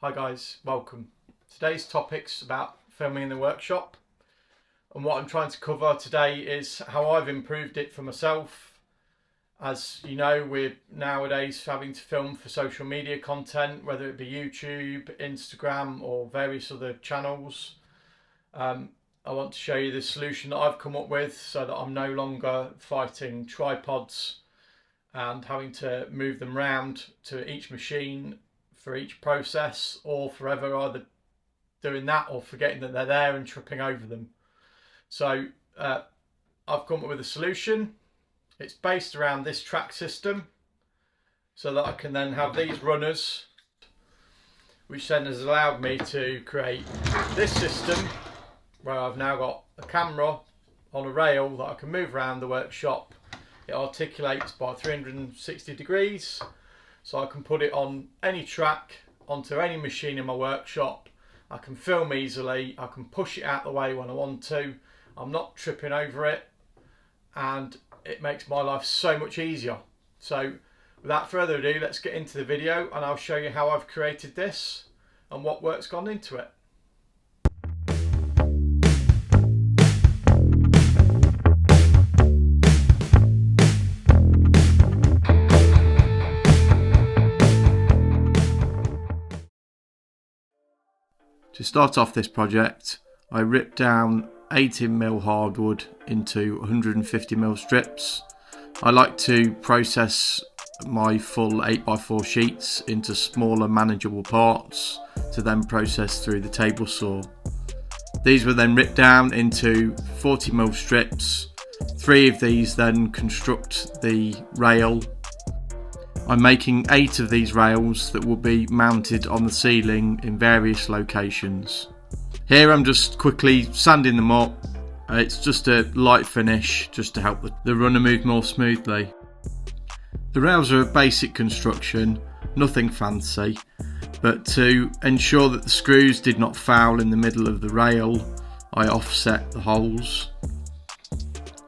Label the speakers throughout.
Speaker 1: Hi guys, welcome. Today's topic's about filming in the workshop, and what I'm trying to cover today is how I've improved it for myself. As you know, we're nowadays having to film for social media content, whether it be YouTube, Instagram or various other channels. I want to show you the solution that I've come up with so that I'm no longer fighting tripods and having to move them round to each machine for each process, or forever either doing that or forgetting that they're there and tripping over them. So I've come up with a solution. It's based around this track system so that I can then have these runners, which then has allowed me to create this system where I've now got a camera on a rail that I can move around the workshop. It articulates by 360 degrees, so I can put it on any track, onto any machine in my workshop. I can film easily, I can push it out the way when I want to. I'm not tripping over it, and it makes my life so much easier. So without further ado, let's get into the video and I'll show you how I've created this and what work's gone into it. To start off this project, I ripped down 18mm hardwood into 150mm strips. I like to process my full 8x4 sheets into smaller manageable parts to then process through the table saw. These were then ripped down into 40mm strips. 3 of these then construct the rail. I'm making 8 of these rails that will be mounted on the ceiling in various locations. Here I'm just quickly sanding them up. It's just a light finish just to help the runner move more smoothly. The rails are a basic construction, nothing fancy, but to ensure that the screws did not foul in the middle of the rail, I offset the holes.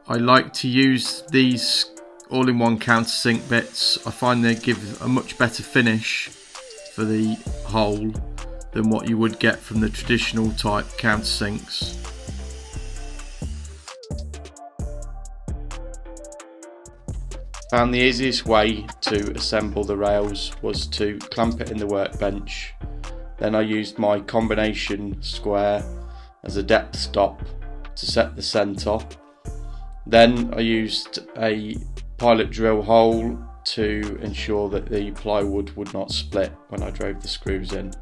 Speaker 1: I like to use these all-in-one countersink bits. I find they give a much better finish for the hole than what you would get from the traditional type countersinks. Found the easiest way to assemble the rails was to clamp it in the workbench. Then I used my combination square as a depth stop to set the centre. Then I used a pilot drill hole to ensure that the plywood would not split when I drove the screws in.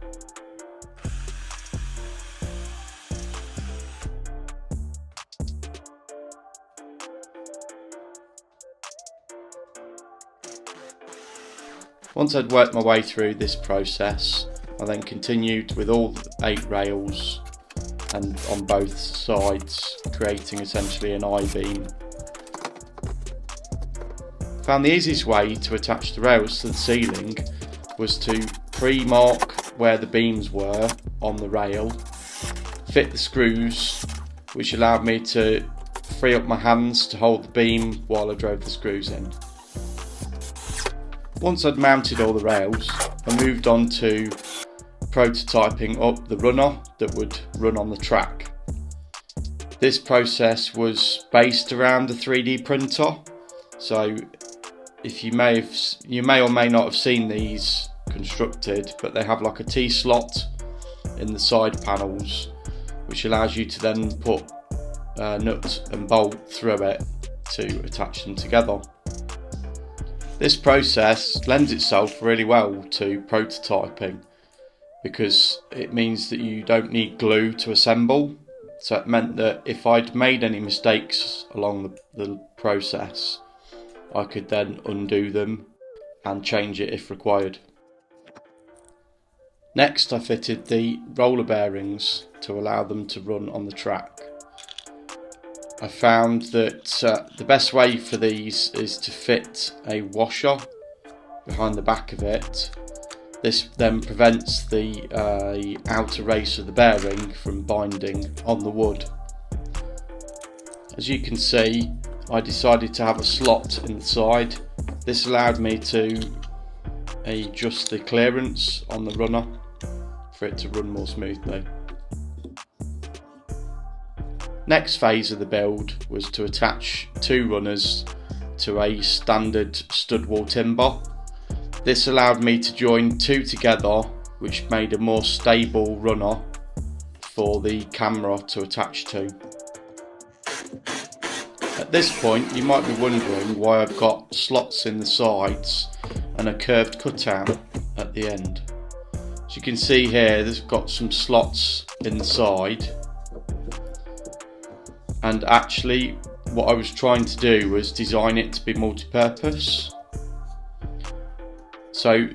Speaker 1: Once I'd worked my way through this process, I then continued with all 8 rails and on both sides, creating essentially an I-beam. Found the easiest way to attach the rails to the ceiling was to pre-mark where the beams were on the rail, fit the screws, which allowed me to free up my hands to hold the beam while I drove the screws in. Once I'd mounted all the rails, I moved on to prototyping up the runner that would run on the track. This process was based around a 3D printer, so you may or may not have seen these constructed, but they have like a T-slot in the side panels, which allows you to then put nut and bolt through it to attach them together. This process lends itself really well to prototyping because it means that you don't need glue to assemble. So it meant that if I'd made any mistakes along the process, I could then undo them and change it if required. Next, I fitted the roller bearings to allow them to run on the track. I found that the best way for these is to fit a washer behind the back of it. This then prevents the outer race of the bearing from binding on the wood. As you can see, I decided to have a slot in the side. This allowed me to adjust the clearance on the runner
Speaker 2: for it to run more smoothly. Next phase of the build was to attach 2 runners to a standard stud wall timber. This allowed me to join 2 together, which made a more stable runner for the camera to attach to. At this point you might be wondering why I've got slots in the sides and a curved cutout at the end. As you can see here, there's got some slots in the side, and actually what I was trying to do was design it to be multi-purpose. So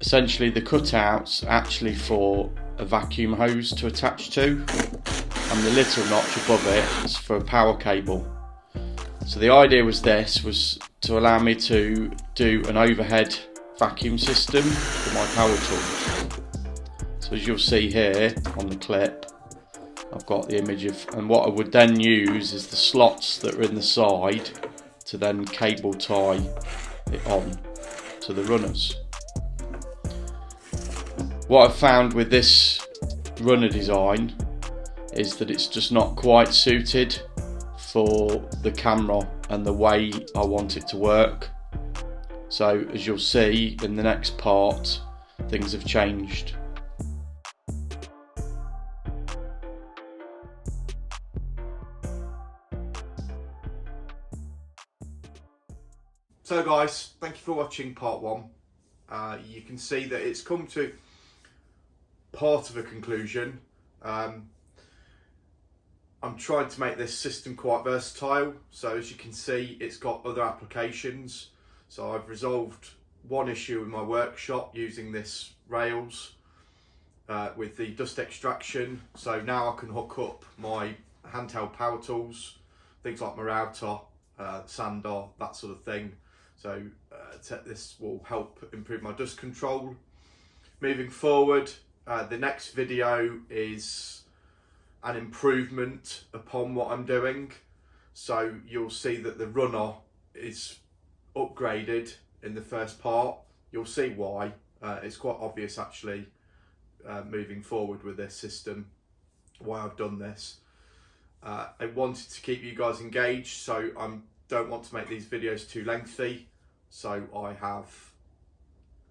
Speaker 2: essentially the cutouts actually for a vacuum hose to attach to, and the little notch above it is for a power cable. So the idea was to allow me to do an overhead vacuum system for my power tools. So as you'll see here on the clip, I've got the image of, and what I would then use is the slots that are in the side to then cable tie it on to the runners. What I've found with this runner design is that it's just not quite suited for the camera and the way I want it to work. So as you'll see in the next part, things have changed.
Speaker 1: So guys, thank you for watching part 1. You can see that it's come to part of a conclusion. I'm trying to make this system quite versatile, so as you can see it's got other applications. So I've resolved one issue in my workshop using this rails with the dust extraction. So now I can hook up my handheld power tools, things like my router, sander, that sort of thing. So this will help improve my dust control. Moving forward, the next video is an improvement upon what I'm doing. So you'll see that the runner is upgraded in the first part. You'll see why. It's quite obvious actually, moving forward with this system, why I've done this. I wanted to keep you guys engaged, so I don't want to make these videos too lengthy. So I have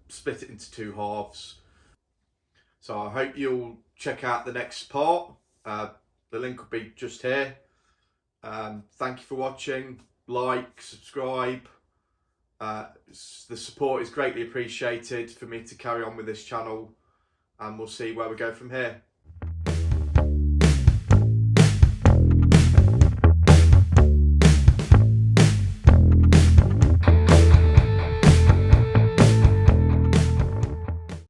Speaker 1: split it into 2 halves. So I hope you'll check out the next part. The link will be just here. Thank you for watching. Like, subscribe. The support is greatly appreciated for me to carry on with this channel, and we'll see where we go from here.